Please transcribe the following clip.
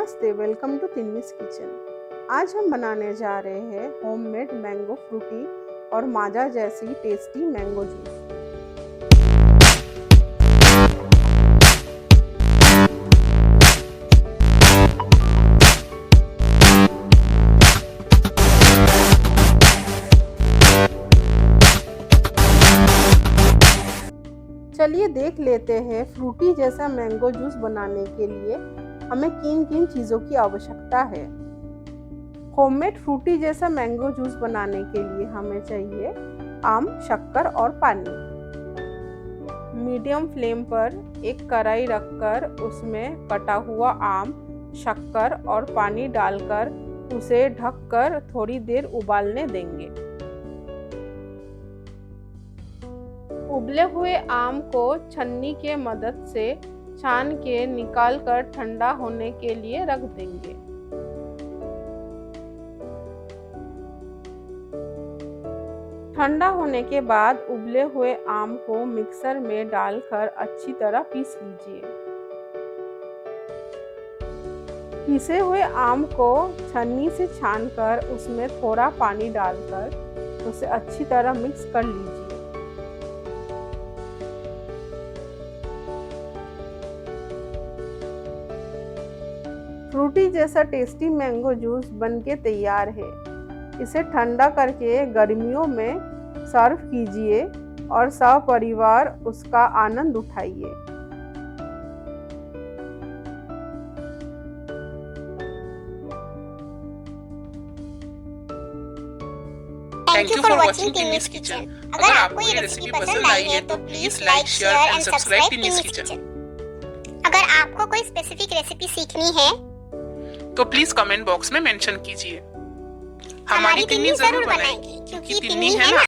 नमस्ते, welcome to तिन्नीस kitchen. आज हम बनाने जा रहे हैं होममेड मैंगो फ्रूटी और माजा जैसी टेस्टी मैंगो जूस। चलिए देख लेते हैं फ्रूटी जैसा मैंगो जूस बनाने के लिए हमें किन किन चीज़ों की आवश्यकता है। होममेड फ्रूटी जैसा मैंगो जूस बनाने के लिए हमें चाहिए आम, शक्कर और पानी। मीडियम फ्लेम पर एक कढ़ाई रखकर उसमें कटा हुआ आम, शक्कर और पानी डालकर उसे ढककर थोड़ी देर उबालने देंगे। उबले हुए आम को छन्नी के मदद से छान के निकालकर ठंडा होने के लिए रख देंगे। ठंडा होने के बाद उबले हुए आम को मिक्सर में डालकर अच्छी तरह पीस लीजिए। पीसे हुए आम को छन्नी से छानकर उसमें थोड़ा पानी डालकर उसे अच्छी तरह मिक्स कर लीजिए। फ्रूटी जैसा टेस्टी मैंगो जूस बनके तैयार है। इसे ठंडा करके गर्मियों में सर्व कीजिए और सपरिवार उसका आनंद उठाइए। Thank you for watching Tinni's Kitchen. अगर आपको ये रेसिपी पसंद आई है तो please like, share and subscribe Tinni's Kitchen. अगर आपको कोई स्पेसिफिक रेसिपी सीखनी है तो प्लीज कमेंट बॉक्स में मेंशन कीजिए। हमारी तिन्नी जरूर बनाएंगे क्योंकि तिन्नी है ना।